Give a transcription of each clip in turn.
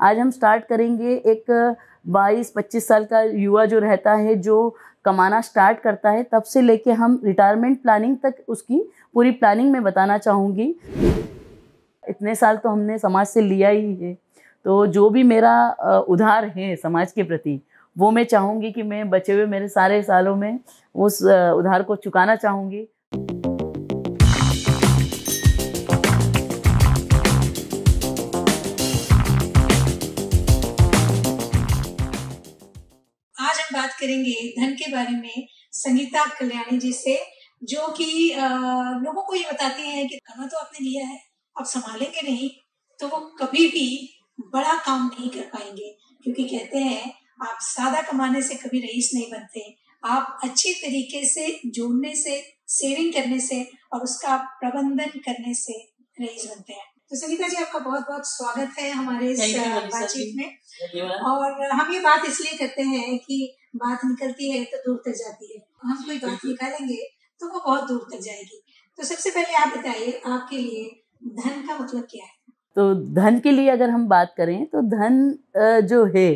आज हम स्टार्ट करेंगे एक 22-25 साल का युवा जो रहता है, जो कमाना स्टार्ट करता है, तब से लेके हम रिटायरमेंट प्लानिंग तक उसकी पूरी प्लानिंग मैं बताना चाहूँगी। इतने साल तो हमने समाज से लिया ही है, तो जो भी मेरा उधार है समाज के प्रति, वो मैं चाहूँगी कि मैं बचे हुए मेरे सारे सालों में उस उधार को चुकाना चाहूँगी। आज हम बात करेंगे धन के बारे में संगीता कल्याणी जी से, जो कि लोगों को ये बताती हैं कि कमा तो आपने लिया है, अब संभालेंगे नहीं तो वो कभी भी बड़ा काम नहीं कर पाएंगे, क्योंकि कहते हैं आप सादा कमाने से कभी रईस नहीं बनते, आप अच्छी तरीके से जोड़ने से, सेविंग करने से और उसका प्रबंधन करने से रईस बनते हैं। तो संगीता जी, आपका बहुत बहुत स्वागत है हमारे इस बातचीत में। और हम ये बात इसलिए करते हैं कि बात निकलती है तो दूर तक जाती है, हम कोई बात निकालेंगे तो वो बहुत दूर तक जाएगी। तो सबसे पहले आप बताइए, आपके लिए धन का मतलब क्या है? तो धन के लिए अगर हम बात करें तो धन जो है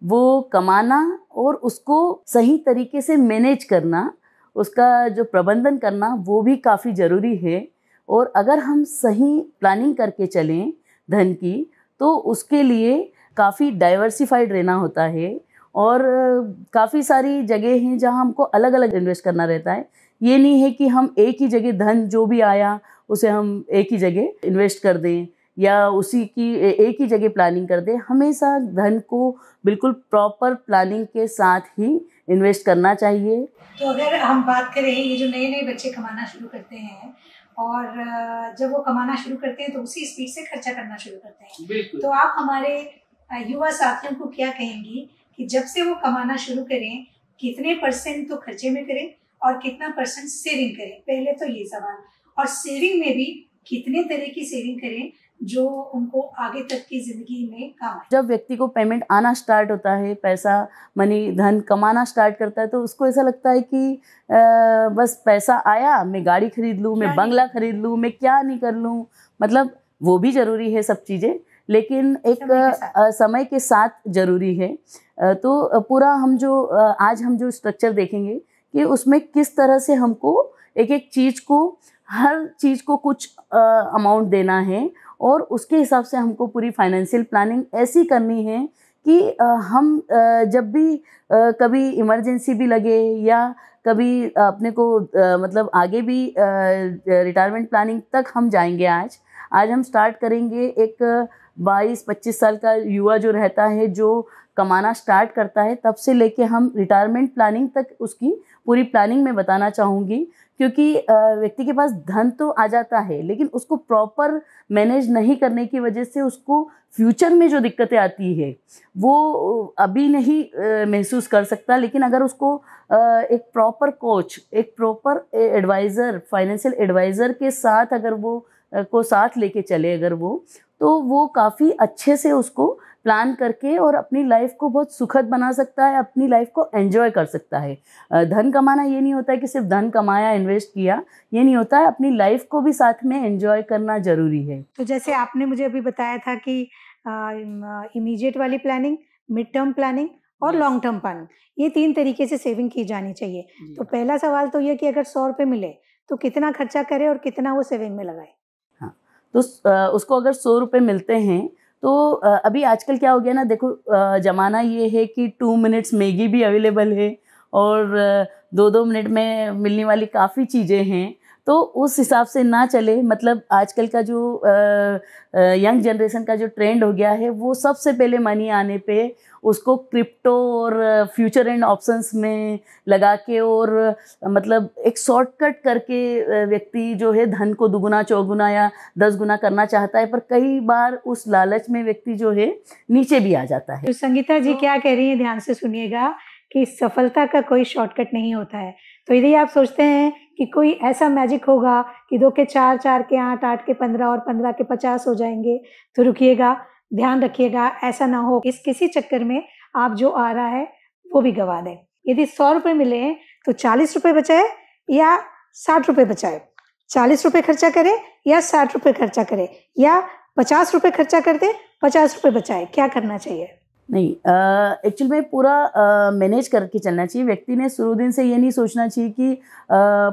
वो कमाना और उसको सही तरीके से मैनेज करना, उसका जो प्रबंधन करना, वो भी काफ़ी ज़रूरी है। और अगर हम सही प्लानिंग करके चलें धन की, तो उसके लिए काफ़ी डाइवर्सिफाइड रहना होता है और काफ़ी सारी जगह हैं जहां हमको अलग अलग इन्वेस्ट करना रहता है। ये नहीं है कि हम एक ही जगह धन जो भी आया उसे हम एक ही जगह इन्वेस्ट कर दें या उसी की एक ही जगह प्लानिंग कर दें। हमेशा धन को बिल्कुल प्रॉपर प्लानिंग के साथ ही इन्वेस्ट करना चाहिए। तो अगर हम बात करें, ये जो नए नए बच्चे कमाना शुरू करते हैं और जब वो कमाना शुरू करते हैं तो उसी स्पीड से खर्चा करना शुरू करते हैं, तो आप हमारे युवा साथियों को क्या कहेंगी कि जब से वो कमाना शुरू करें, कितने % तो खर्चे में करें और कितना % सेविंग करें? पहले तो ये सवाल। और सेविंग में भी कितने तरह की सेविंग करें जो उनको आगे तक की जिंदगी में काम आए? जब व्यक्ति को पेमेंट आना स्टार्ट होता है, पैसा मनी धन कमाना स्टार्ट करता है, तो उसको ऐसा लगता है कि बस पैसा आया, मैं गाड़ी खरीद लूँ, मैं बंगला खरीद लूँ, मैं क्या नहीं कर लूँ। मतलब वो भी ज़रूरी है सब चीज़ें, लेकिन एक समय के साथ ज़रूरी है। तो पूरा हम जो आज हम जो स्ट्रक्चर देखेंगे कि उसमें किस तरह से हमको एक एक चीज़ को, हर चीज़ को कुछ अमाउंट देना है और उसके हिसाब से हमको पूरी फाइनेंशियल प्लानिंग ऐसी करनी है कि हम जब भी कभी इमरजेंसी भी लगे या कभी अपने को मतलब आगे भी रिटायरमेंट प्लानिंग तक हम जाएंगे। आज हम स्टार्ट करेंगे एक 22-25 साल का युवा जो रहता है, जो कमाना स्टार्ट करता है, तब से लेके हम रिटायरमेंट प्लानिंग तक उसकी पूरी प्लानिंग मैं बताना चाहूँगी। क्योंकि व्यक्ति के पास धन तो आ जाता है, लेकिन उसको प्रॉपर मैनेज नहीं करने की वजह से उसको फ्यूचर में जो दिक्कतें आती है वो अभी नहीं महसूस कर सकता। लेकिन अगर उसको एक प्रॉपर कोच, एक प्रॉपर एडवाइज़र, फाइनेंशियल एडवाइज़र के साथ अगर वो को साथ लेके चले अगर तो वो काफ़ी अच्छे से उसको प्लान करके और अपनी लाइफ को बहुत सुखद बना सकता है, अपनी लाइफ को एंजॉय कर सकता है। धन कमाना ये नहीं होता है कि सिर्फ धन कमाया, इन्वेस्ट किया, ये नहीं होता है, अपनी लाइफ को भी साथ में एंजॉय करना ज़रूरी है। तो जैसे आपने मुझे अभी बताया था कि इमीडिएट वाली प्लानिंग, मिड टर्म प्लानिंग और लॉन्ग टर्म प्लानिंग, ये 3 तरीके से सेविंग की जानी चाहिए। तो पहला सवाल तो ये कि अगर 100 रुपये मिले तो कितना खर्चा करे और कितना वो सेविंग में लगाए? हाँ, तो उसको अगर 100 रुपये मिलते हैं तो अभी आजकल क्या हो गया ना, देखो ज़माना ये है कि 2 मिनट्स मैगी भी अवेलेबल है और 2-2 मिनट में मिलने वाली काफ़ी चीज़ें हैं। तो उस हिसाब से ना चले। मतलब आजकल का जो यंग जनरेशन का जो ट्रेंड हो गया है, वो सबसे पहले मनी आने पे उसको क्रिप्टो और फ्यूचर एंड ऑप्शंस में लगा के और मतलब एक शॉर्टकट करके व्यक्ति जो है धन को दुगुना, चौगुना या 10 गुना करना चाहता है, पर कई बार उस लालच में व्यक्ति जो है नीचे भी आ जाता है। तो संगीता जी क्या कह रही हैं, ध्यान से सुनिएगा कि सफलता का कोई शॉर्टकट नहीं होता है। तो यदि आप सोचते हैं कि कोई ऐसा मैजिक होगा कि 2 के 4, 4 के 8, 8 के 15 और 15 के 50 हो जाएंगे, तो रुकिएगा, ध्यान रखिएगा, ऐसा ना हो इस किसी चक्कर में आप जो आ रहा है वो भी गवा दें। यदि 100 रुपये मिले तो 40 रुपये बचाए या 60 रुपये बचाए, 40 रुपये खर्चा करें या 60 रुपये खर्चा करें, या 50 रुपये खर्चा कर दे 50 रुपए बचाए, क्या करना चाहिए? नहीं, एक्चुअल में पूरा मैनेज करके चलना चाहिए। व्यक्ति ने शुरू दिन से ये नहीं सोचना चाहिए कि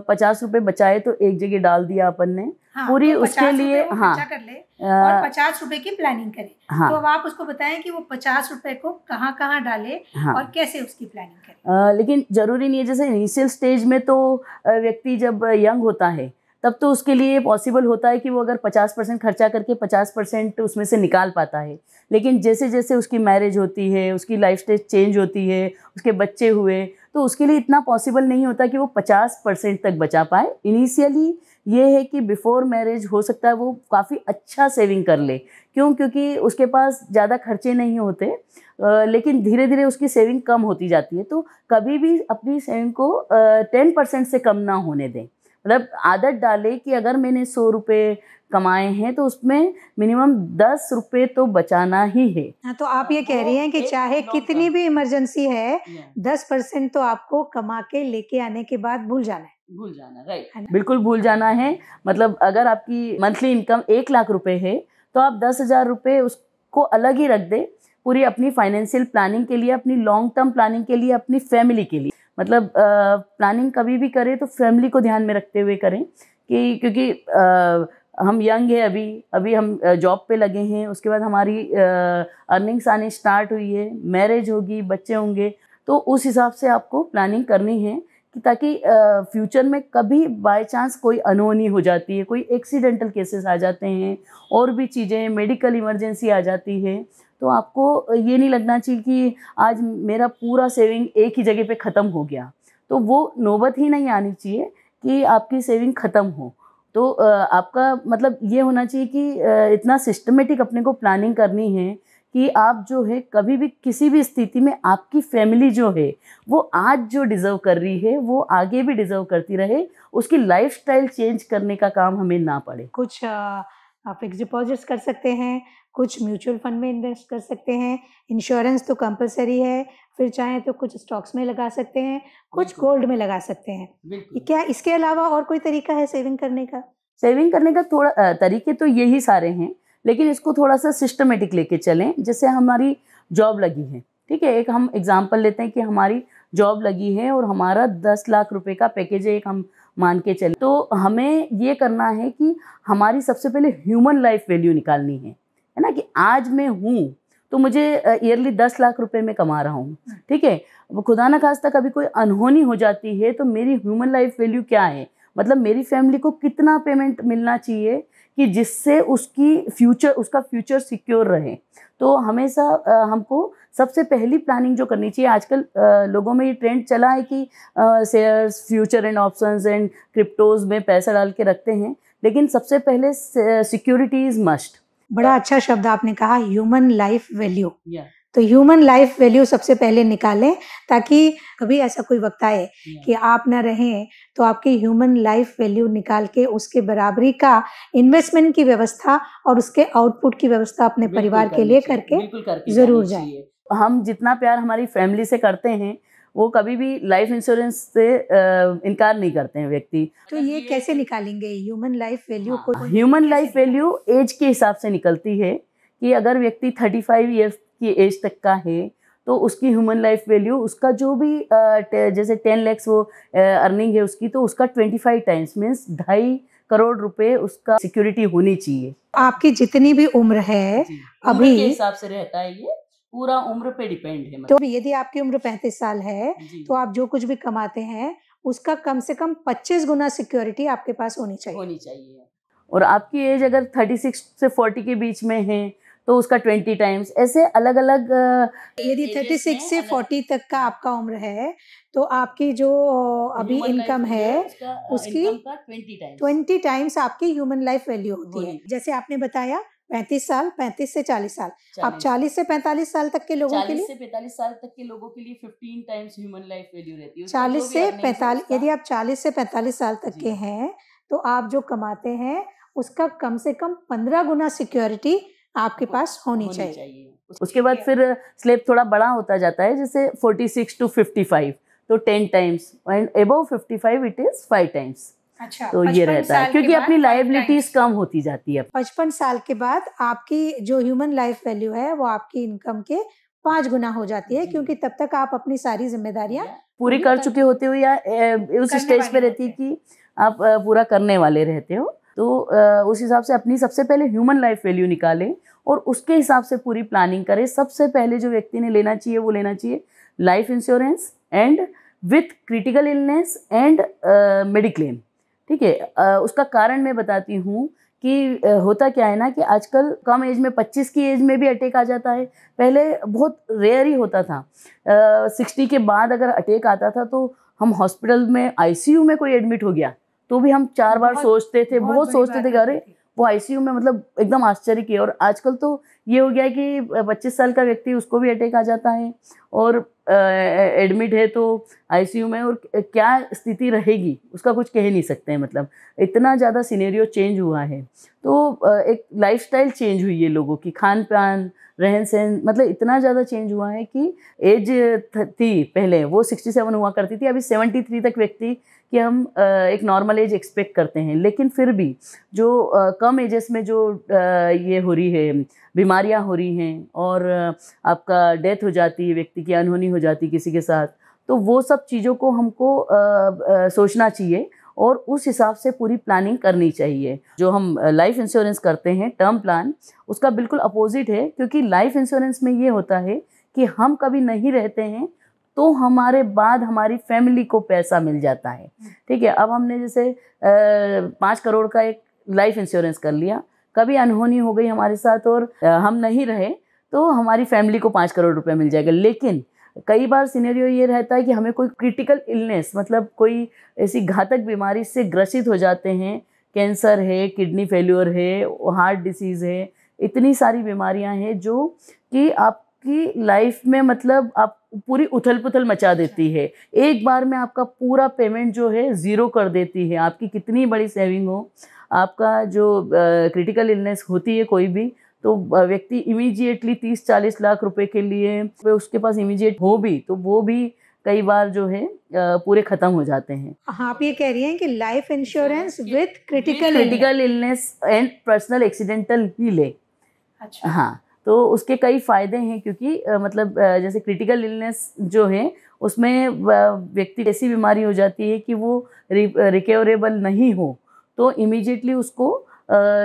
50 रुपए बचाए तो एक जगह डाल दिया अपन ने। हाँ, पूरी तो उसके 50 लिए रुपए वो हाँ खर्चा कर ले और 50 रुपए की प्लानिंग करे। हाँ तो अब आप उसको बताएं कि वो 50 रुपए को कहाँ कहाँ डाले हाँ और कैसे उसकी प्लानिंग करे। लेकिन ज़रूरी नहीं है, जैसे इनिशियल स्टेज में तो व्यक्ति जब यंग होता है तब तो उसके लिए पॉसिबल होता है कि वो अगर 50% खर्चा करके 50% उसमें से निकाल पाता है। लेकिन जैसे जैसे उसकी मैरिज होती है, उसकी लाइफ स्टेज चेंज होती है, उसके बच्चे हुए, तो उसके लिए इतना पॉसिबल नहीं होता कि वो 50% तक बचा पाए। इनिशियली ये है कि बिफोर मैरिज हो सकता है वो काफ़ी अच्छा सेविंग कर ले। क्यों? क्योंकि उसके पास ज़्यादा खर्चे नहीं होते, लेकिन धीरे धीरे उसकी सेविंग कम होती जाती है। तो कभी भी अपनी सेविंग को 10% से कम ना होने दें। मतलब आदत डालें कि अगर मैंने 100 रुपये कमाए हैं तो उसमें मिनिमम 10 रुपये तो बचाना ही है। हाँ, तो आप ये कह रही हैं कि चाहे कितनी भी इमरजेंसी है, 10% तो आपको कमा के लेके आने के बाद भूल जाना है। राइट, बिल्कुल भूल जाना है। मतलब अगर आपकी मंथली इनकम 1 लाख रुपए है तो आप 10,000 रुपये उसको अलग ही रख दें, पूरी अपनी फाइनेंशियल प्लानिंग के लिए, अपनी लॉन्ग टर्म प्लानिंग के लिए, अपनी फैमिली के लिए। मतलब प्लानिंग कभी भी करें तो फैमिली को ध्यान में रखते हुए करें कि क्योंकि हम यंग है, अभी हम जॉब पे लगे हैं, उसके बाद हमारी अर्निंग्स आने स्टार्ट हुई है, मैरिज होगी, बच्चे होंगे, तो उस हिसाब से आपको प्लानिंग करनी है कि ताकि फ्यूचर में कभी बाय चांस कोई अनहोनी हो जाती है, कोई एक्सीडेंटल केसेस आ जाते हैं, और भी चीज़ें, मेडिकल इमरजेंसी आ जाती है, तो आपको ये नहीं लगना चाहिए कि आज मेरा पूरा सेविंग एक ही जगह पे ख़त्म हो गया। तो वो नौबत ही नहीं आनी चाहिए कि आपकी सेविंग ख़त्म हो। तो आपका मतलब ये होना चाहिए कि इतना सिस्टमेटिक अपने को प्लानिंग करनी है कि आप जो है कभी भी किसी भी स्थिति में आपकी फैमिली जो है वो आज जो डिज़र्व कर रही है वो आगे भी डिज़र्व करती रहे, उसकी लाइफस्टाइल चेंज करने का काम हमें ना पड़े। कुछ फिक्स डिपॉजिट्स कर सकते हैं, कुछ म्यूचुअल फंड में इन्वेस्ट कर सकते हैं, इंश्योरेंस तो कंपलसरी है, फिर चाहें तो कुछ स्टॉक्स में लगा सकते हैं, कुछ गोल्ड में लगा सकते हैं। क्या इसके अलावा और कोई तरीका है सेविंग करने का? सेविंग करने का थोड़ा तरीके तो यही सारे हैं, लेकिन इसको थोड़ा सा सिस्टमेटिक लेके चलें। जैसे हमारी जॉब लगी है, ठीक है, एक हम एग्जांपल लेते हैं कि हमारी जॉब लगी है और हमारा 10 लाख रुपए का पैकेज है, एक हम मान के चलें, तो हमें ये करना है कि हमारी सबसे पहले ह्यूमन लाइफ वैल्यू निकालनी है ना, कि आज मैं हूँ तो मुझे ईयरली 10 लाख रुपए में कमा रहा हूँ, ठीक है। खुदा ना खास्ता कभी कोई अनहोनी हो जाती है तो मेरी ह्यूमन लाइफ वैल्यू क्या है, मतलब मेरी फैमिली को कितना पेमेंट मिलना चाहिए कि जिससे उसका फ्यूचर सिक्योर रहे। तो हमेशा हमको सबसे पहली प्लानिंग जो करनी चाहिए, आजकल लोगों में ये ट्रेंड चला है कि shares, future and options and cryptos में पैसा डाल के रखते हैं, लेकिन सबसे पहले सिक्योरिटी इज मस्ट। बड़ा अच्छा शब्द आपने कहा, ह्यूमन लाइफ वैल्यू। तो ह्यूमन लाइफ वैल्यू सबसे पहले निकालें, ताकि कभी ऐसा कोई वक्त आए कि आप ना रहें तो आपकी ह्यूमन लाइफ वैल्यू निकाल के उसके बराबरी का इन्वेस्टमेंट की व्यवस्था और उसके आउटपुट की व्यवस्था अपने परिवार के लिए करके जरूर जाए। हम जितना प्यार हमारी फैमिली से करते हैं वो कभी भी लाइफ इंश्योरेंस से इनकार नहीं करते हैं व्यक्ति। तो ये कैसे निकालेंगे ह्यूमन लाइफ वैल्यू को? ह्यूमन लाइफ वैल्यू एज के हिसाब से निकलती है कि अगर व्यक्ति 35 ईयर्स की एज तक का है तो उसकी ह्यूमन लाइफ वैल्यू, उसका जो भी जैसे 10 लाख वो अर्निंग है उसकी, तो उसका 25 टाइम्स मीन्स 2.5 करोड़ रुपए उसका सिक्योरिटी होनी चाहिए। आपकी जितनी भी उम्र है अभी के हिसाब से रहता है, ये पूरा उम्र पे डिपेंड है। तो यदि आपकी उम्र 35 साल है तो आप जो कुछ भी कमाते हैं उसका कम से कम 25 गुना सिक्योरिटी आपके पास होनी चाहिए। और आपकी एज अगर 36 से 40 के बीच में है तो उसका 20 टाइम्स, ऐसे अलग अलग। यदि 36 से 40 तक का आपका उम्र है तो आपकी जो अभी इनकम है उसकी 20 टाइम्स आपकी ह्यूमन लाइफ वैल्यू होती है। जैसे आपने बताया 35 साल, 35 से 40 साल, अब 40 से 45 साल तक के लोगों के लिए 45 साल तक के लोगों के लिए 15 टाइम्स ह्यूमन लाइफ वैल्यू रहती है। 40 से 45, यदि आप 40 से 45 साल तक के हैं तो आप जो कमाते हैं उसका कम से कम 15 गुना सिक्योरिटी आपके पास होनी चाहिए। उसके बाद फिर स्लैब थोड़ा बड़ा होता जाता है, जैसे 46 to 55 तो 10 times, and above 55 it is 5 times. अच्छा, तो ये 55 रहता है साल के क्योंकि बाद अपनी 5 लाइबिलिटीज टाइम्स। कम होती जाती है। 55 साल के बाद आपकी जो ह्यूमन लाइफ वैल्यू है वो आपकी इनकम के 5 गुना हो जाती है, क्योंकि तब तक आप अपनी सारी जिम्मेदारियां पूरी कर चुके होते हो या उस करने स्टेज पे वाले रहती है होते कि आप पूरा करने वाले रहते हो। तो उस हिसाब से अपनी सबसे पहले ह्यूमन लाइफ वैल्यू निकालें और उसके हिसाब से पूरी प्लानिंग करें। सबसे पहले जो व्यक्ति ने लेना चाहिए वो लेना चाहिए life insurance and with critical illness and mediclaim. ठीक है, उसका कारण मैं बताती हूँ कि होता क्या है ना कि आजकल कम एज में 25 की एज में भी अटैक आ जाता है। पहले बहुत रेयर ही होता था। 60 के बाद अगर अटैक आता था तो हम हॉस्पिटल में आईसीयू में कोई एडमिट हो गया तो भी हम 4 बार सोचते थे, बहुत सोचते थे कि अरे वो आईसीयू में, मतलब एकदम आश्चर्य की। और आजकल तो ये हो गया है कि 25 साल का व्यक्ति उसको भी अटैक आ जाता है और एडमिट है तो आईसीयू में, और क्या स्थिति रहेगी उसका कुछ कह नहीं सकते हैं। मतलब इतना ज़्यादा सिनेरियो चेंज हुआ है। तो एक लाइफस्टाइल चेंज हुई है लोगों की, खान पान रहन सहन, मतलब इतना ज़्यादा चेंज हुआ है कि एज थी पहले वो 67 हुआ करती थी, अभी 73 तक व्यक्ति कि हम एक नॉर्मल एज एक्सपेक्ट करते हैं। लेकिन फिर भी जो कम एजेस में जो ये हो रही है, बीमारियां हो रही हैं और आपका डेथ हो जाती है, व्यक्ति की अनहोनी हो जाती है किसी के साथ, तो वो सब चीज़ों को हमको सोचना चाहिए और उस हिसाब से पूरी प्लानिंग करनी चाहिए। जो हम लाइफ इंश्योरेंस करते हैं टर्म प्लान, उसका बिल्कुल अपोजिट है, क्योंकि लाइफ इंश्योरेंस में ये होता है कि हम कभी नहीं रहते हैं तो हमारे बाद हमारी फैमिली को पैसा मिल जाता है। ठीक है, अब हमने जैसे 5 करोड़ का एक लाइफ इंश्योरेंस कर लिया, कभी अनहोनी हो गई हमारे साथ और हम नहीं रहे तो हमारी फैमिली को 5 करोड़ रुपए मिल जाएगा। लेकिन कई बार सिनेरियो ये रहता है कि हमें कोई क्रिटिकल इलनेस, मतलब कोई ऐसी घातक बीमारी से ग्रसित हो जाते हैं, कैंसर है, किडनी फेल्योर है, हार्ट डिसीज़ है, इतनी सारी बीमारियां हैं जो कि आपकी लाइफ में मतलब आप पूरी उथल पुथल मचा देती है। एक बार में आपका पूरा पेमेंट जो है ज़ीरो कर देती है। आपकी कितनी बड़ी सेविंग हो, आपका जो क्रिटिकल इलनेस होती है कोई भी, तो व्यक्ति इमीडिएटली 30-40 लाख रुपए के लिए उसके पास इमीडिएट हो भी तो वो भी कई बार जो है पूरे खत्म हो जाते हैं। हाँ, आप ये कह रही हैं कि life insurance with critical illness and personal accidental ही ले। अच्छा, हाँ, तो उसके कई फ़ायदे हैं क्योंकि मतलब जैसे क्रिटिकल इलनेस जो है उसमें व्यक्ति ऐसी बीमारी हो जाती है कि वो रिकवरेबल नहीं हो, तो इमीडिएटली उसको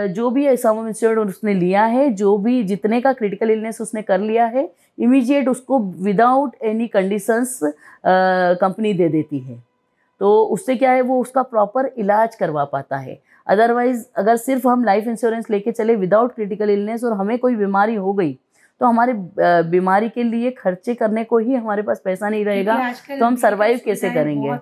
जो भी सम इंश्योर्ड उसने लिया है, जो भी जितने का क्रिटिकल इलनेस उसने कर लिया है, इमीडिएट उसको विदाउट एनी कंडीशंस कंपनी दे देती है। तो उससे क्या है, वो उसका प्रॉपर इलाज करवा पाता है। अदरवाइज अगर सिर्फ हम लाइफ इंश्योरेंस लेके चले विदाउट क्रिटिकल इलनेस और हमें कोई बीमारी हो गई तो हमारे बीमारी के लिए खर्चे करने को ही हमारे पास पैसा नहीं रहेगा, तो हम सर्वाइव कैसे करेंगे।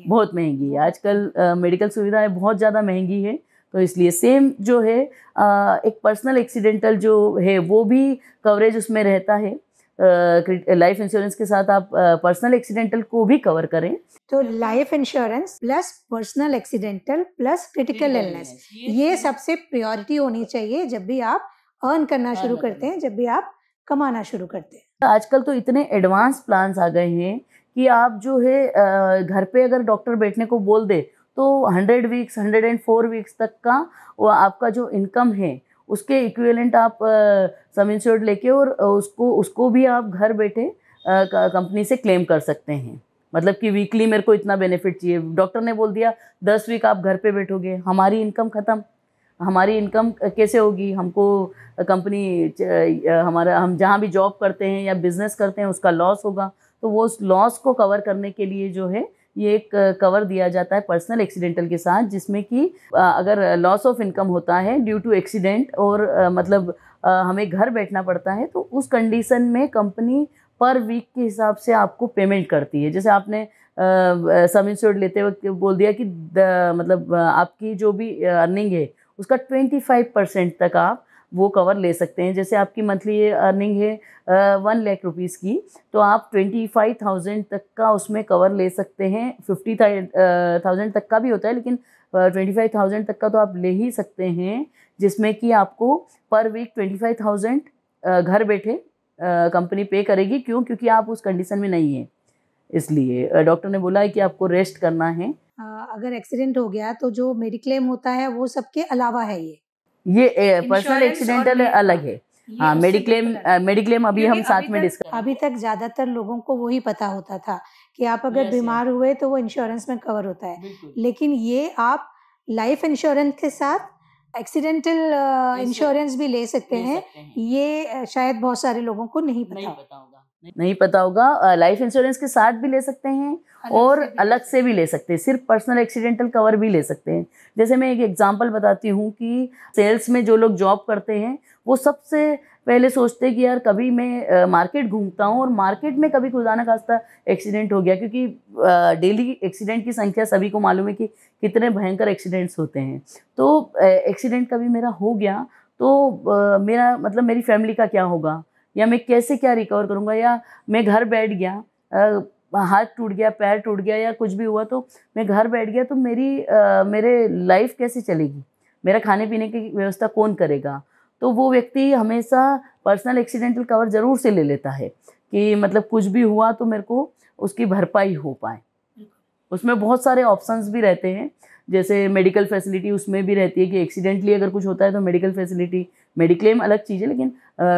बहुत महंगी है आजकल, मेडिकल सुविधाएं बहुत ज़्यादा महंगी है। तो इसलिए सेम जो है एक पर्सनल एक्सीडेंटल जो है वो भी कवरेज उसमें रहता है। लाइफ इंश्योरेंस के साथ आप पर्सनल एक्सीडेंटल को भी कवर करें। तो life insurance plus personal accidental plus critical illness, ये सबसे प्रायोरिटी होनी चाहिए जब भी आप अर्न करना शुरू करते हैं, जब भी आप कमाना शुरू करते हैं। आजकल तो इतने एडवांस प्लान्स आ गए हैं कि आप जो है घर पे अगर डॉक्टर बैठने को बोल दे तो 100 वीक्स 104 वीक्स तक का वो आपका जो इनकम है उसके इक्विवेलेंट आप सम इंश्योर्ड लेके और उसको भी आप घर बैठे कंपनी से क्लेम कर सकते हैं। मतलब कि वीकली मेरे को इतना बेनिफिट चाहिए, डॉक्टर ने बोल दिया 10 वीक आप घर पे बैठोगे, हमारी इनकम ख़त्म। हमारी इनकम कैसे होगी, हमको कंपनी हमारा हम जहाँ भी जॉब करते हैं या बिजनेस करते हैं उसका लॉस होगा, तो वो उस लॉस को कवर करने के लिए जो है ये एक कवर दिया जाता है पर्सनल एक्सीडेंटल के साथ, जिसमें कि अगर लॉस ऑफ इनकम होता है ड्यू टू एक्सीडेंट और मतलब हमें घर बैठना पड़ता है तो उस कंडीशन में कंपनी पर वीक के हिसाब से आपको पेमेंट करती है। जैसे आपने सम इंश्योर्ड लेते वक्त बोल दिया कि मतलब आपकी जो भी अर्निंग है उसका 25% तक आप वो कवर ले सकते हैं। जैसे आपकी मंथली अर्निंग है 1 लाख रुपीज़ की, तो आप 25,000 तक का उसमें कवर ले सकते हैं। 50,000 तक का भी होता है, लेकिन 25,000 तक का तो आप ले ही सकते हैं, जिसमें कि आपको पर वीक 25,000 घर बैठे कंपनी पे करेगी। क्यों? क्योंकि आप उस कंडीशन में नहीं हैं। इसलिए डॉक्टर ने बोला है कि आपको रेस्ट करना है। अगर एक्सीडेंट हो गया तो जो मेडिक्लेम होता है वो सबके अलावा है, ये पर्सनल इंश्योरेंस एक्सीडेंटल और अलग है। ये हाँ, उससे मेडिक्लेम बिल्कुल अलग है। मेडिक्लेम अभी क्योंकि हम साथ में डिस्कस अभी तक ज्यादातर लोगों को वही पता होता था कि आप अगर Yes, बीमार हुए तो वो इंश्योरेंस में कवर होता है, बिल्कुल। लेकिन ये आप लाइफ इंश्योरेंस के साथ एक्सीडेंटल इंश्योरेंस भी ले सकते हैं। ये शायद बहुत सारे लोगों को नहीं पता होगा। नहीं पता होगा। लाइफ इंश्योरेंस के साथ भी ले सकते हैं और अलग से भी ले सकते हैं, सिर्फ पर्सनल एक्सीडेंटल कवर भी ले सकते हैं। जैसे मैं एक एग्जांपल बताती हूँ कि सेल्स में जो लोग जॉब करते हैं वो सबसे पहले सोचते हैं कि यार कभी मैं मार्केट घूमता हूँ और मार्केट में कभी खुदा न खास्ता एक्सीडेंट हो गया, क्योंकि डेली एक्सीडेंट की संख्या सभी को मालूम है कि कितने भयंकर एक्सीडेंट्स होते हैं। तो एक्सीडेंट कभी मेरा हो गया तो मेरा मतलब मेरी फैमिली का क्या होगा, या मैं कैसे क्या रिकवर करूँगा, या मैं घर बैठ गया, हाथ टूट गया, पैर टूट गया या कुछ भी हुआ तो मैं घर बैठ गया तो मेरे लाइफ कैसे चलेगी, मेरा खाने पीने की व्यवस्था कौन करेगा। तो वो व्यक्ति हमेशा पर्सनल एक्सीडेंटल कवर ज़रूर से ले लेता है कि मतलब कुछ भी हुआ तो मेरे को उसकी भरपाई हो पाए। उसमें बहुत सारे ऑप्शंस भी रहते हैं, जैसे मेडिकल फैसिलिटी उसमें भी रहती है कि एक्सीडेंटली अगर कुछ होता है तो मेडिकल फैसिलिटी, मेडिक्लेम अलग चीज़ है, लेकिन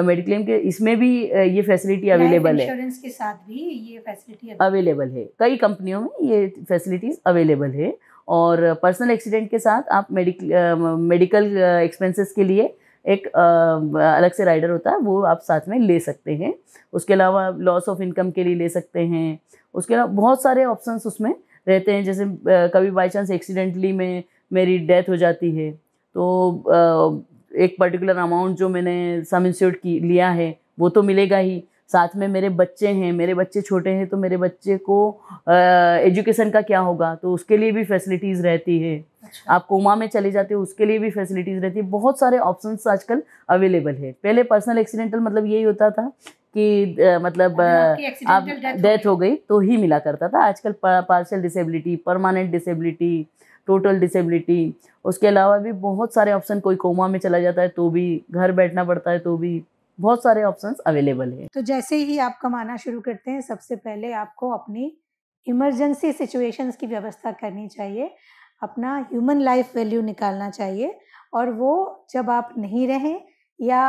मेडिक्लेम के इसमें भी ये फैसिलिटी अवेलेबल है। इंश्योरेंस के साथ भी ये फैसिलिटी अवेलेबल है, कई कंपनियों में ये फैसिलिटीज़ अवेलेबल है। और पर्सनल एक्सीडेंट के साथ आप मेडिकल एक्सपेंसेस के लिए एक अलग से राइडर होता है, वो आप साथ में ले सकते हैं। उसके अलावा लॉस ऑफ इनकम के लिए ले सकते हैं। उसके अलावा बहुत सारे ऑप्शंस उसमें रहते हैं, जैसे कभी बाई चांस एक्सीडेंटली में मेरी डेथ हो जाती है तो एक पर्टिकुलर अमाउंट जो मैंने सम इंश्योर्ड की लिया है वो तो मिलेगा ही। साथ में मेरे बच्चे हैं, मेरे बच्चे छोटे हैं तो मेरे बच्चे को एजुकेशन का क्या होगा, तो उसके लिए भी फैसिलिटीज़ रहती है। अच्छा। आप कोमा में चले जाते हो उसके लिए भी फैसिलिटीज़ रहती है। बहुत सारे ऑप्शंस आजकल अवेलेबल है। पहले पर्सनल एक्सीडेंटल मतलब यही होता था कि मतलब आप डेथ हो गई तो ही मिला करता था। आजकल partial disability, permanent disability, total disability, उसके अलावा भी बहुत सारे ऑप्शन, कोई कोमा में चला जाता है तो भी, घर बैठना पड़ता है तो भी, बहुत सारे ऑप्शंस अवेलेबल है। तो जैसे ही आप कमाना शुरू करते हैं सबसे पहले आपको अपनी इमरजेंसी सिचुएशंस की व्यवस्था करनी चाहिए, अपना ह्यूमन लाइफ वैल्यू निकालना चाहिए। और वो जब आप नहीं रहें या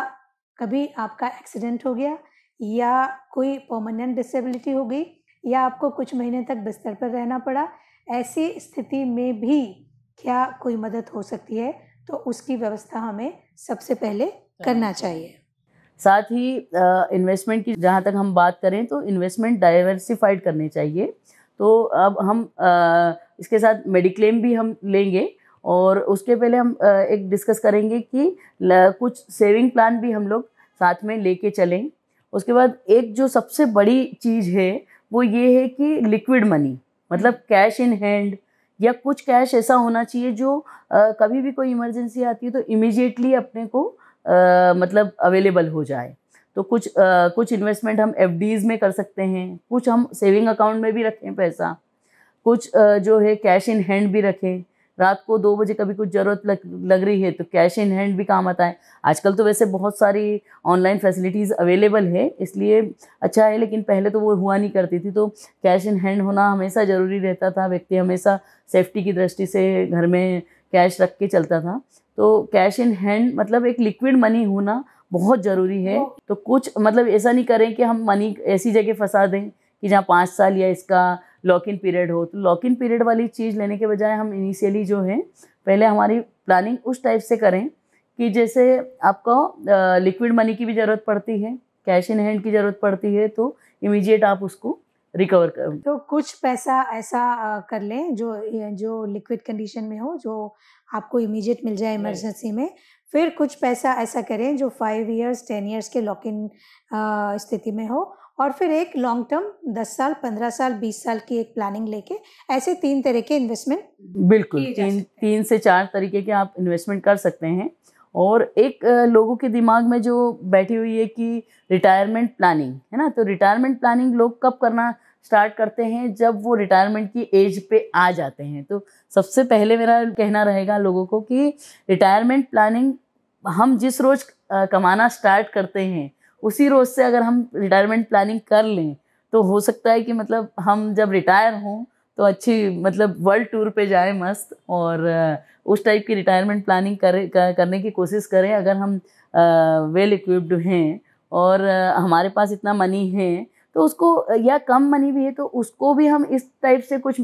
कभी आपका एक्सीडेंट हो गया या कोई परमानेंट डिसेबिलिटी हो गई या आपको कुछ महीने तक बिस्तर पर रहना पड़ा, ऐसी स्थिति में भी क्या कोई मदद हो सकती है, तो उसकी व्यवस्था हमें सबसे पहले करना चाहिए। साथ ही इन्वेस्टमेंट की जहाँ तक हम बात करें तो इन्वेस्टमेंट डाइवर्सिफाइड करने चाहिए। तो अब हम इसके साथ मेडिक्लेम भी हम लेंगे और उसके पहले हम एक डिस्कस करेंगे कि कुछ सेविंग प्लान भी हम लोग साथ में लेके चलें। उसके बाद एक जो सबसे बड़ी चीज़ है वो ये है कि लिक्विड मनी, मतलब कैश इन हैंड या कुछ कैश ऐसा होना चाहिए जो कभी भी कोई इमरजेंसी आती है तो इमीडिएटली अपने को मतलब अवेलेबल हो जाए। तो कुछ इन्वेस्टमेंट हम एफडीज में कर सकते हैं, कुछ हम सेविंग अकाउंट में भी रखें पैसा, कुछ जो है कैश इन हैंड भी रखें। रात को 2 बजे कभी कुछ ज़रूरत लग रही है तो कैश इन हैंड भी काम आता है। आजकल तो वैसे बहुत सारी ऑनलाइन फैसिलिटीज़ अवेलेबल है, इसलिए अच्छा है, लेकिन पहले तो वो हुआ नहीं करती थी। तो कैश इन हैंड होना हमेशा ज़रूरी रहता था। व्यक्ति हमेशा सेफ्टी की दृष्टि से घर में कैश रख के चलता था। तो कैश इन हैंड मतलब एक लिक्विड मनी होना बहुत ज़रूरी है। तो कुछ मतलब ऐसा नहीं करें कि हम मनी ऐसी जगह फंसा दें कि जहाँ 5 साल या इसका लॉक इन पीरियड हो। तो लॉक इन पीरियड वाली चीज़ लेने के बजाय हम इनिशियली जो है पहले हमारी प्लानिंग उस टाइप से करें कि जैसे आपको लिक्विड मनी की भी ज़रूरत पड़ती है, कैश इन हैंड की ज़रूरत पड़ती है, तो इमीडिएट आप उसको रिकवर कर। तो कुछ पैसा ऐसा कर लें जो लिक्विड कंडीशन में हो, जो आपको इमीडिएट मिल जाए इमरजेंसी में। फिर कुछ पैसा ऐसा करें जो 5 इयर्स 10 इयर्स के लॉक इन स्थिति में हो, और फिर एक लॉन्ग टर्म 10 साल 15 साल 20 साल की एक प्लानिंग लेके ऐसे 3 तरह के इन्वेस्टमेंट बिल्कुल 3 से 4 तरीके के आप इन्वेस्टमेंट कर सकते हैं। और एक लोगों के दिमाग में जो बैठी हुई है कि रिटायरमेंट प्लानिंग है ना, तो रिटायरमेंट प्लानिंग लोग कब करना स्टार्ट करते हैं, जब वो रिटायरमेंट की एज पे आ जाते हैं। तो सबसे पहले मेरा कहना रहेगा लोगों को कि रिटायरमेंट प्लानिंग हम जिस रोज़ कमाना स्टार्ट करते हैं उसी रोज़ से अगर हम रिटायरमेंट प्लानिंग कर लें तो हो सकता है कि मतलब हम जब रिटायर हों तो अच्छी मतलब वर्ल्ड टूर पे जाएं मस्त, और उस टाइप की रिटायरमेंट प्लानिंग करने की कोशिश करें अगर हम वेल इक्विप्ड हैं और हमारे पास इतना मनी है तो उसको, या कम मनी भी है तो उसको भी हम इस टाइप से कुछ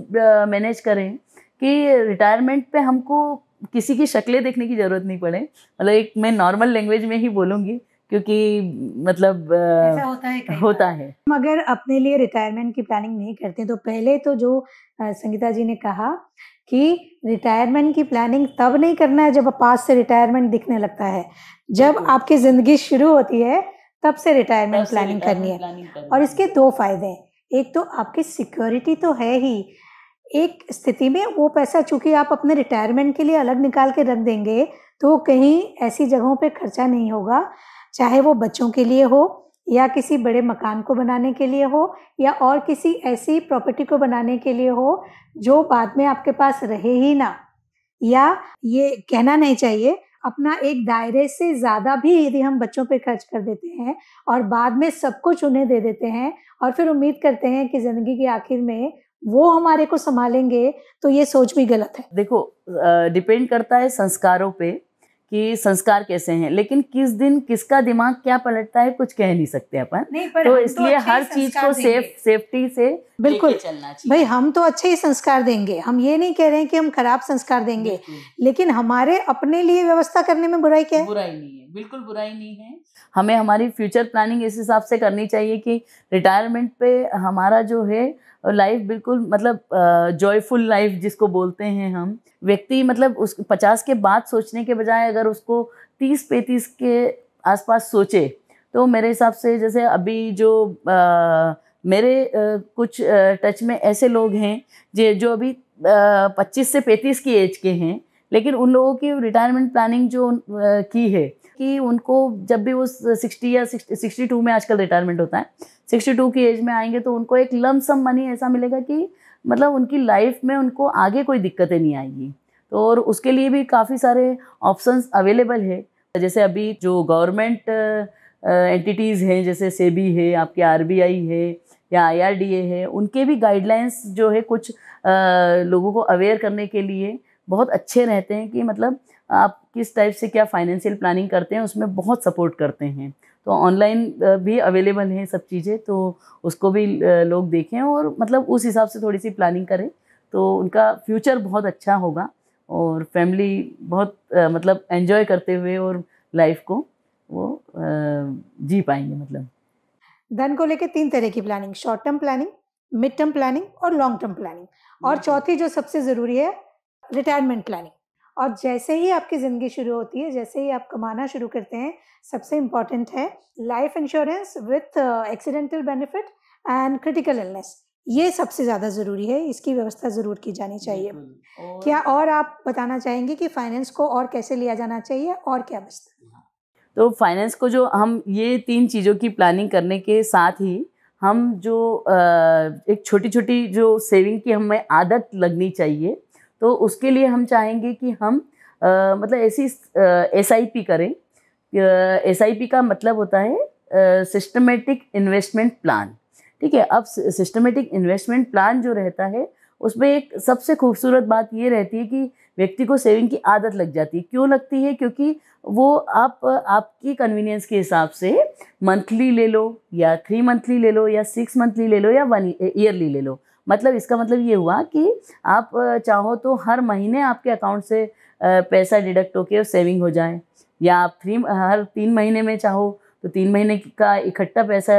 मैनेज करें कि रिटायरमेंट पे हमको किसी की शक्लें देखने की ज़रूरत नहीं पड़े। मतलब एक मैं नॉर्मल लैंग्वेज में ही बोलूँगी क्योंकि मतलब ऐसा होता है कई होता बार। है। हम अगर अपने लिए रिटायरमेंट की प्लानिंग नहीं करते तो पहले तो जो संगीता जी ने कहा कि रिटायरमेंट की प्लानिंग तब नहीं करना है जब पास से रिटायरमेंट दिखने लगता है, जब बिल्कुल। आपकी ज़िंदगी शुरू होती है तब से तब रिटायरमेंट से प्लानिंग करनी रिटायरमेंट है। प्लानिंग करनी और है। इसके 2 फ़ायदे हैं, एक तो आपकी सिक्योरिटी तो है ही, एक स्थिति में वो पैसा चूँकि आप अपने रिटायरमेंट के लिए अलग निकाल के रख देंगे, तो वो कहीं ऐसी जगहों पे खर्चा नहीं होगा, चाहे वो बच्चों के लिए हो या किसी बड़े मकान को बनाने के लिए हो या और किसी ऐसी प्रॉपर्टी को बनाने के लिए हो, जो बाद में आपके पास रहे ही ना। या ये कहना नहीं चाहिए, अपना एक दायरे से ज़्यादा भी यदि हम बच्चों पे खर्च कर देते हैं और बाद में सब कुछ उन्हें दे देते हैं और फिर उम्मीद करते हैं कि ज़िंदगी के आखिर में वो हमारे को सँभालेंगे, तो ये सोच भी गलत है। देखो, डिपेंड करता है संस्कारों पे कि संस्कार कैसे हैं, लेकिन किस दिन किसका दिमाग क्या पलटता है कुछ कह नहीं सकते अपन। नहीं, पर तो हम तो इसलिए अच्छे ही हर चीज संस्कार को देंगे। सेफ्टी से बिल्कुल लेके चलना चाहिए। भाई, हम तो अच्छे ही संस्कार देंगे, हम ये नहीं कह रहे हैं कि हम खराब संस्कार देंगे, बिल्कुल। लेकिन हमारे अपने लिए व्यवस्था करने में बुराई क्या है? बुराई नहीं है, बिल्कुल बुराई नहीं है। हमें हमारी फ्यूचर प्लानिंग इस हिसाब से करनी चाहिए कि रिटायरमेंट पे हमारा जो है लाइफ बिल्कुल मतलब जॉयफुल लाइफ जिसको बोलते हैं हम, व्यक्ति मतलब उस 50 के बाद सोचने के बजाय अगर उसको 30-35 के आसपास सोचे तो मेरे हिसाब से, जैसे अभी जो मेरे कुछ टच में ऐसे लोग हैं जो अभी 25 से 35 की एज के हैं, लेकिन उन लोगों की रिटायरमेंट प्लानिंग जो की है कि उनको जब भी वो 60 या 62 में आजकल रिटायरमेंट होता है, 62 की एज में आएंगे तो उनको एक लमसम मनी ऐसा मिलेगा कि मतलब उनकी लाइफ में उनको आगे कोई दिक्कतें नहीं आएगी। तो और उसके लिए भी काफ़ी सारे ऑप्शंस अवेलेबल है। जैसे अभी जो गवर्नमेंट एंटिटीज़ हैं, जैसे सेबी है, आपके आरबीआई है या आईआरडीए है, उनके भी गाइडलाइंस जो है कुछ लोगों को अवेयर करने के लिए बहुत अच्छे रहते हैं कि मतलब आप किस टाइप से क्या फाइनेंशियल प्लानिंग करते हैं, उसमें बहुत सपोर्ट करते हैं। तो ऑनलाइन भी अवेलेबल हैं सब चीज़ें, तो उसको भी लोग देखें और मतलब उस हिसाब से थोड़ी सी प्लानिंग करें तो उनका फ्यूचर बहुत अच्छा होगा और फैमिली बहुत मतलब एंजॉय करते हुए और लाइफ को वो जी पाएंगे। मतलब धन को लेके 3 तरह की planning, short term planning, mid term planning और लॉन्ग टर्म प्लानिंग, और चौथी जो सबसे ज़रूरी है, रिटायरमेंट प्लानिंग। और जैसे ही आपकी ज़िंदगी शुरू होती है, जैसे ही आप कमाना शुरू करते हैं, सबसे इम्पॉर्टेंट है life insurance with accidental benefit and critical illness. ये सबसे ज़्यादा ज़रूरी है, इसकी व्यवस्था ज़रूर की जानी चाहिए। क्या और आप बताना चाहेंगे कि फाइनेंस को और कैसे लिया जाना चाहिए और क्या बचता है? तो फाइनेंस को जो हम ये 3 चीज़ों की प्लानिंग करने के साथ ही हम जो एक छोटी छोटी जो सेविंग की हमें आदत लगनी चाहिए, तो उसके लिए हम चाहेंगे कि हम मतलब ऐसी SIP करें। SIP का मतलब होता है सिस्टमेटिक इन्वेस्टमेंट प्लान। ठीक है, अब सिस्टमेटिक इन्वेस्टमेंट प्लान जो रहता है उसमें एक सबसे खूबसूरत बात ये रहती है कि व्यक्ति को सेविंग की आदत लग जाती है। क्यों लगती है? क्योंकि वो आप आपकी कन्वीनियंस के हिसाब से मंथली ले लो या 3 मंथली ले लो या 6 मंथली ले लो या 1 ईयरली ले लो। मतलब इसका मतलब ये हुआ कि आप चाहो तो हर महीने आपके अकाउंट से पैसा डिडक्ट होके सेविंग हो जाए, या आप हर 3 महीने में चाहो तो 3 महीने का इकट्ठा पैसा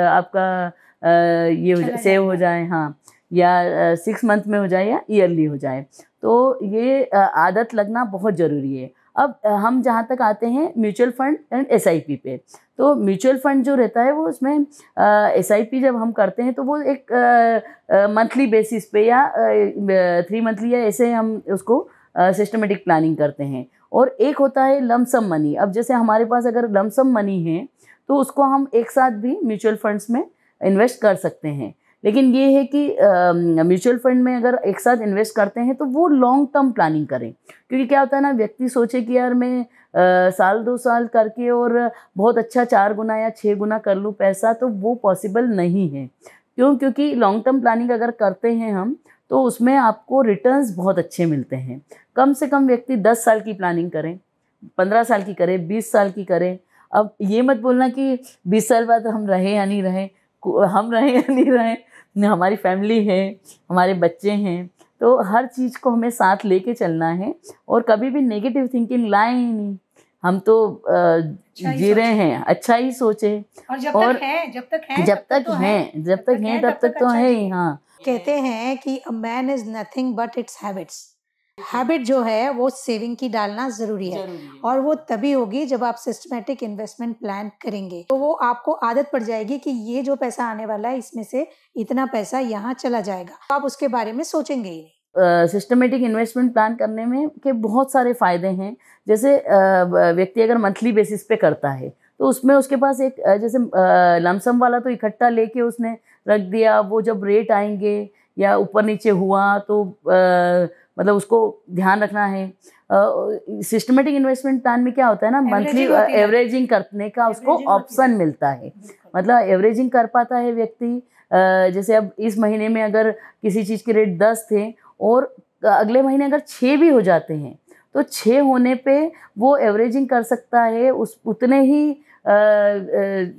आपका ये हो सेव हो जाए, हाँ, या 6 मंथ में हो जाए या ईयरली हो जाए। तो ये आदत लगना बहुत ज़रूरी है। अब हम जहाँ तक आते हैं म्यूचुअल फंड एंड SIP पे, तो म्यूचुअल फंड जो रहता है वो उसमें SIP जब हम करते हैं तो वो एक मंथली बेसिस पे या 3 मंथली या ऐसे हम उसको सिस्टमेटिक प्लानिंग करते हैं। और एक होता है लमसम मनी। अब जैसे हमारे पास अगर लमसम मनी है तो उसको हम एक साथ भी म्यूचुअल फंड्स में इन्वेस्ट कर सकते हैं। लेकिन ये है कि म्यूचुअल फंड में अगर एक साथ इन्वेस्ट करते हैं तो वो लॉन्ग टर्म प्लानिंग करें, क्योंकि क्या होता है ना, व्यक्ति सोचे कि यार मैं साल 2 साल करके और बहुत अच्छा 4 गुना या 6 गुना कर लूँ पैसा, तो वो पॉसिबल नहीं है। क्यों? क्योंकि लॉन्ग टर्म प्लानिंग अगर करते हैं हम, तो उसमें आपको रिटर्न्स बहुत अच्छे मिलते हैं। कम से कम व्यक्ति 10 साल की प्लानिंग करें, 15 साल की करें, 20 साल की करें। अब ये मत बोलना कि 20 साल बाद हम रहे या नहीं रहे, हम रहे या नहीं रहे, हमारी फैमिली है, हमारे बच्चे हैं, तो हर चीज़ को हमें साथ लेके चलना है और कभी भी नेगेटिव थिंकिंग लाएं ही नहीं। हम तो जी रहे हैं, अच्छा ही सोचे। और जब तक है जब तक हैं तब तक तो है ही। हाँ, कहते हैं कि a man is nothing but it's habits. Habit जो है वो सेविंग की डालना जरूरी है और वो तभी होगी जब आप सिस्टमेटिक इन्वेस्टमेंट प्लान करेंगे, तो वो आपको आदत पड़ जाएगी कि ये जो पैसा आने वाला है इसमें से इतना पैसा यहाँ चला जाएगा, तो आप उसके बारे में सोचेंगे ही नहीं। सिस्टमेटिक इन्वेस्टमेंट प्लान करने में के बहुत सारे फ़ायदे हैं। जैसे व्यक्ति अगर मंथली बेसिस पे करता है तो उसमें उसके पास एक जैसे लमसम वाला तो इकट्ठा लेके उसने रख दिया, वो जब रेट आएंगे या ऊपर नीचे हुआ तो मतलब उसको ध्यान रखना है। सिस्टमेटिक इन्वेस्टमेंट प्लान में क्या होता है ना, मंथली एवरेजिंग करने का उसको ऑप्शन मिलता है। मतलब एवरेजिंग कर पाता है व्यक्ति। जैसे अब इस महीने में अगर किसी चीज़ के रेट 10 थे और अगले महीने अगर 6 भी हो जाते हैं तो 6 होने पे वो एवरेजिंग कर सकता है उस उतने ही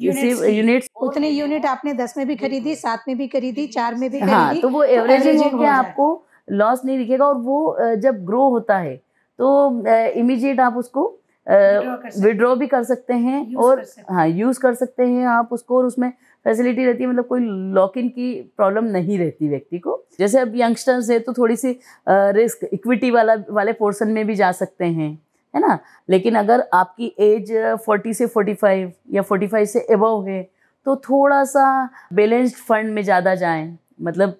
यूनिट्स। उतने यूनिट आपने 10 में भी खरीदी, 7 में भी खरीदी, 4 में भी खरीदी, हाँ, तो वो एवरेजिंग होके आपको लॉस नहीं दिखेगा। और वो जब ग्रो होता है तो इमीडिएट आप उसको विड्रॉ भी कर सकते हैं और हाँ यूज़ कर सकते हैं आप उसको, और उसमें फैसिलिटी रहती है, मतलब कोई लॉक इन की प्रॉब्लम नहीं रहती व्यक्ति को। जैसे अब यंगस्टर्स है तो थोड़ी सी रिस्क इक्विटी वाले पोर्शन में भी जा सकते हैं, है ना। लेकिन अगर आपकी एज 40 से 45 या 45 से एबव है तो थोड़ा सा बैलेंस्ड फंड में ज़्यादा जाएं। मतलब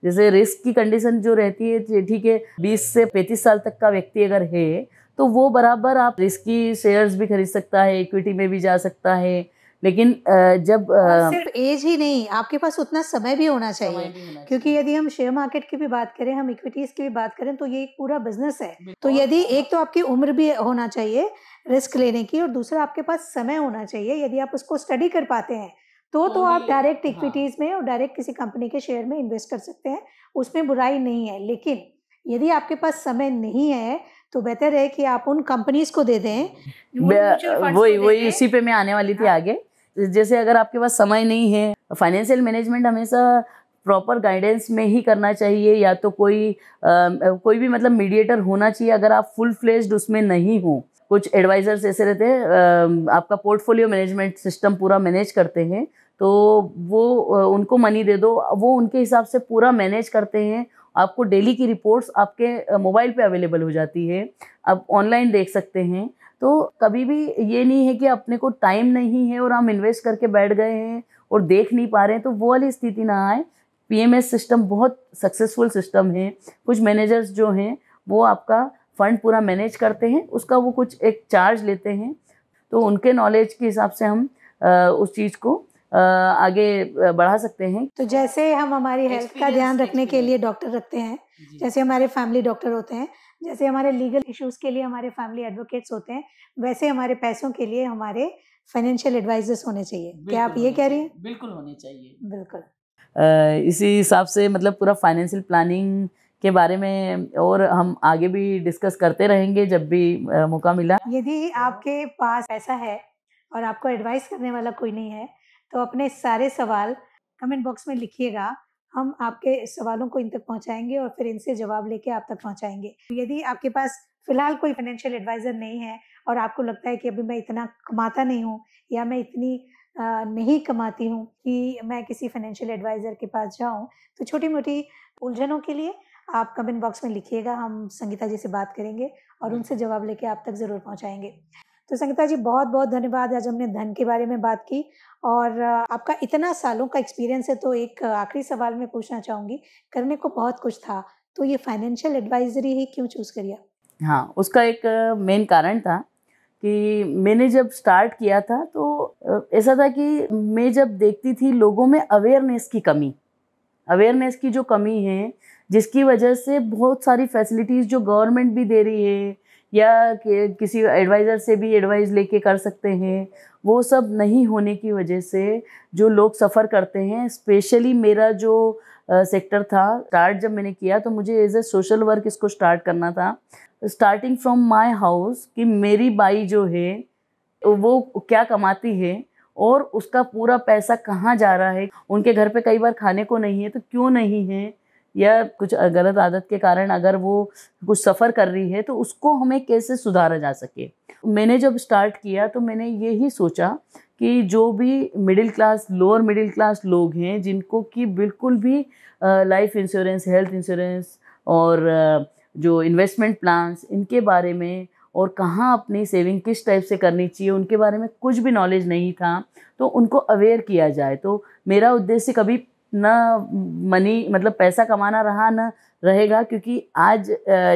जैसे रिस्क की कंडीशन जो रहती है, ठीक है, 20 से 35 साल तक का व्यक्ति अगर है तो वो बराबर आप रिस्की शेयर्स भी खरीद सकता है, इक्विटी में भी जा सकता है। लेकिन जब सिर्फ एज ही नहीं, आपके पास उतना समय भी होना चाहिए, क्योंकि यदि हम शेयर मार्केट की भी बात करें, हम इक्विटीज की भी बात करें, तो ये एक पूरा बिजनेस है। तो यदि एक तो आपकी उम्र भी होना चाहिए रिस्क लेने की, और दूसरा आपके पास समय होना चाहिए। यदि आप उसको स्टडी कर पाते हैं तो आप डायरेक्ट इक्विटीज में और डायरेक्ट किसी कंपनी के शेयर में इन्वेस्ट कर सकते हैं, उसमें बुराई नहीं है। लेकिन यदि आपके पास समय नहीं है तो बेहतर है कि आप उन कंपनीज को दे दें। वही उसी पे मैं आने वाली थी आगे। जैसे अगर आपके पास समय नहीं है, फाइनेंशियल मैनेजमेंट हमेशा प्रॉपर गाइडेंस में ही करना चाहिए, या तो कोई भी मतलब मीडिएटर होना चाहिए। अगर आप फुल फ्लेज्ड उसमें नहीं हो, कुछ एडवाइजर्स ऐसे रहते हैं आपका पोर्टफोलियो मैनेजमेंट सिस्टम पूरा मैनेज करते हैं, तो वो उनको मनी दे दो, वो उनके हिसाब से पूरा मैनेज करते हैं। आपको डेली की रिपोर्ट्स आपके मोबाइल पे अवेलेबल हो जाती है, आप ऑनलाइन देख सकते हैं। तो कभी भी ये नहीं है कि अपने को टाइम नहीं है और हम इन्वेस्ट करके बैठ गए हैं और देख नहीं पा रहे हैं, तो वो वाली स्थिति ना आए। पीएमएस सिस्टम बहुत सक्सेसफुल सिस्टम है। कुछ मैनेजर्स जो हैं वो आपका फंड पूरा मैनेज करते हैं, उसका वो कुछ एक चार्ज लेते हैं, तो उनके नॉलेज के हिसाब से हम उस चीज़ को आगे बढ़ा सकते हैं। तो जैसे हम हमारी हेल्थ का ध्यान रखने के लिए डॉक्टर रखते हैं, जैसे हमारे फैमिली डॉक्टर होते हैं, जैसे हमारे लीगल इश्यूज के लिए हमारे फैमिली एडवोकेट्स होते हैं, वैसे हमारे पैसों के लिए हमारे फाइनेंशियल एडवाइजर्स होने चाहिए। क्या आप ये कह रही हैं? बिल्कुल होने चाहिए। बिल्कुल। इसी हिसाब से मतलब पूरा फाइनेंशियल प्लानिंग के बारे में और हम आगे भी डिस्कस करते रहेंगे जब भी मौका मिला। यदि आपके पास पैसा है और आपको एडवाइस करने वाला कोई नहीं है, तो अपने सारे सवाल कमेंट बॉक्स में लिखिएगा। हम आपके सवालों को इन तक पहुंचाएंगे और फिर इनसे जवाब लेके आप तक पहुंचाएंगे। यदि आपके पास फिलहाल कोई फाइनेंशियल एडवाइजर नहीं है और आपको लगता है कि अभी मैं इतना कमाता नहीं हूँ या मैं इतनी नहीं कमाती हूँ कि मैं किसी फाइनेंशियल एडवाइजर के पास जाऊँ, तो छोटी मोटी उलझनों के लिए आप कमेंट बॉक्स में लिखिएगा। हम संगीता जी से बात करेंगे और उनसे जवाब लेके आप तक ज़रूर पहुँचाएंगे। तो संगीता जी बहुत बहुत धन्यवाद। आज हमने धन के बारे में बात की और आपका इतना सालों का एक्सपीरियंस है, तो एक आखिरी सवाल मैं पूछना चाहूँगी, करने को बहुत कुछ था, तो ये फाइनेंशियल एडवाइजरी ही क्यों चूज़ करिए? हाँ, उसका एक मेन कारण था कि मैंने जब स्टार्ट किया था तो ऐसा था कि मैं जब देखती थी लोगों में अवेयरनेस की जो कमी है, जिसकी वजह से बहुत सारी फैसिलिटीज़ जो गवर्नमेंट भी दे रही है या किसी एडवाइज़र से भी एडवाइस लेके कर सकते हैं, वो सब नहीं होने की वजह से जो लोग सफ़र करते हैं, स्पेशली मेरा जो सेक्टर था, स्टार्ट जब मैंने किया तो मुझे एज ए सोशल वर्क इसको स्टार्ट करना था। स्टार्टिंग फ्रॉम माय हाउस कि मेरी बाई जो है वो क्या कमाती है और उसका पूरा पैसा कहाँ जा रहा है। उनके घर पे कई बार खाने को नहीं है तो क्यों नहीं है, या कुछ गलत आदत के कारण अगर वो कुछ सफ़र कर रही है तो उसको हमें कैसे सुधारा जा सके। मैंने जब स्टार्ट किया तो मैंने यही सोचा कि जो भी middle class, lower middle class लोग हैं जिनको कि बिल्कुल भी लाइफ इंश्योरेंस, हेल्थ इंश्योरेंस और जो इन्वेस्टमेंट प्लान्स, इनके बारे में और कहाँ अपनी सेविंग किस टाइप से करनी चाहिए, उनके बारे में कुछ भी नॉलेज नहीं था, तो उनको अवेयर किया जाए। तो मेरा उद्देश्य कभी ना मनी मतलब पैसा कमाना रहा न रहेगा, क्योंकि आज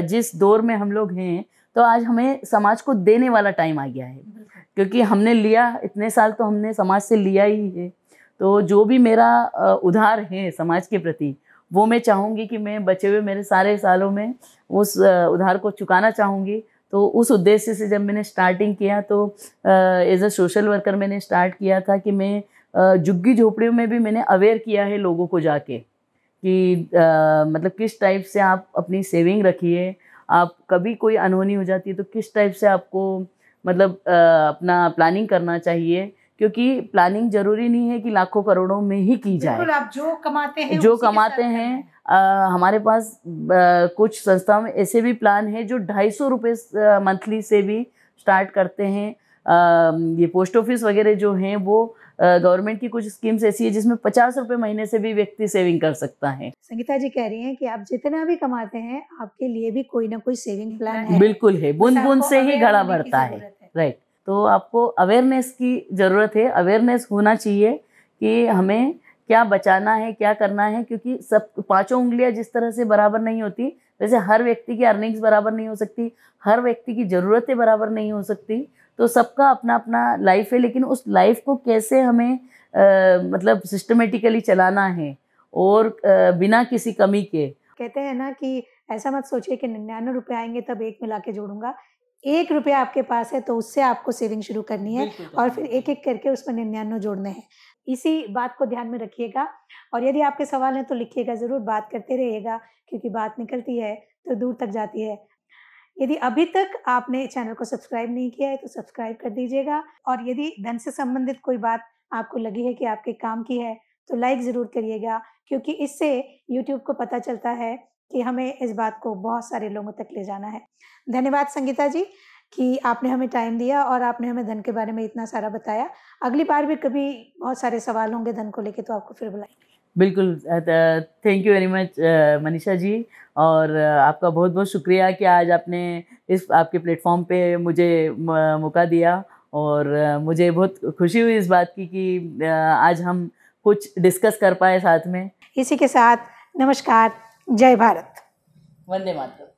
जिस दौर में हम लोग हैं तो आज हमें समाज को देने वाला टाइम आ गया है, क्योंकि हमने लिया, इतने साल तो हमने समाज से लिया ही है। तो जो भी मेरा उधार है समाज के प्रति, वो मैं चाहूँगी कि मैं बचे हुए मेरे सारे सालों में उस उधार को चुकाना चाहूँगी। तो उस उद्देश्य से जब मैंने स्टार्टिंग किया तो एज अ सोशल वर्कर मैंने स्टार्ट किया था कि मैं झुग्गी झोपड़ियों में भी मैंने अवेयर किया है लोगों को जाके कि मतलब किस टाइप से आप अपनी सेविंग रखिए, आप कभी कोई अनहोनी हो जाती है तो किस टाइप से आपको मतलब अपना प्लानिंग करना चाहिए, क्योंकि प्लानिंग ज़रूरी नहीं है कि लाखों करोड़ों में ही की जाए। बिल्कुल, आप जो कमाते हैं जो उसी के कमाते साथ हैं हमारे पास कुछ संस्थाओं में ऐसे भी प्लान है जो 250 रुपये मंथली से भी स्टार्ट करते हैं। ये पोस्ट ऑफिस वगैरह जो हैं वो गवर्नमेंट की कुछ स्कीम्स ऐसी है जिसमें 50 रुपये महीने से भी व्यक्ति सेविंग कर सकता है। संगीता जी कह रही हैं कि आप जितना भी कमाते हैं आपके लिए भी कोई ना कोई सेविंग प्लान है। बिल्कुल है, बूंद बूंद से ही घड़ा होने की भरता है। जरूरत है। राइट, तो आपको अवेयरनेस की ज़रूरत है, अवेयरनेस होना चाहिए कि हमें क्या बचाना है, क्या करना है, क्योंकि सब पांचों उंगलियां जिस तरह से बराबर नहीं होती, वैसे हर व्यक्ति की अर्निंग्स बराबर नहीं हो सकती, हर व्यक्ति की ज़रूरतें बराबर नहीं हो सकती। तो सबका अपना अपना लाइफ है, लेकिन उस लाइफ को कैसे हमें मतलब सिस्टमेटिकली चलाना है और बिना किसी कमी के। कहते हैं ना कि ऐसा मत सोचिए कि 99 रुपये आएंगे तब एक मिला के जोड़ूंगा। 1 रुपया आपके पास है तो उससे आपको सेविंग शुरू करनी है और फिर एक एक करके उसमें 99 जोड़ने हैं। इसी बात को ध्यान में रखिएगा और यदि आपके सवाल हैं तो लिखिएगा ज़रूर, बात करते रहिएगा, क्योंकि बात निकलती है तो दूर तक जाती है। यदि अभी तक आपने चैनल को सब्सक्राइब नहीं किया है तो सब्सक्राइब कर दीजिएगा और यदि धन से संबंधित कोई बात आपको लगी है कि आपके काम की है तो लाइक ज़रूर करिएगा, क्योंकि इससे यूट्यूब को पता चलता है कि हमें इस बात को बहुत सारे लोगों तक ले जाना है। धन्यवाद संगीता जी कि आपने हमें टाइम दिया और आपने हमें धन के बारे में इतना सारा बताया। अगली बार भी कभी बहुत सारे सवाल होंगे धन को लेके तो आपको फिर बुलाएंगे। बिल्कुल, thank you very much Manisha ji, और आपका बहुत बहुत शुक्रिया कि आज आपने इस आपके प्लेटफॉर्म पे मुझे मौका दिया, और मुझे बहुत खुशी हुई इस बात की कि आज हम कुछ डिस्कस कर पाए साथ में। इसी के साथ नमस्कार, जय भारत, वंदे मातरम।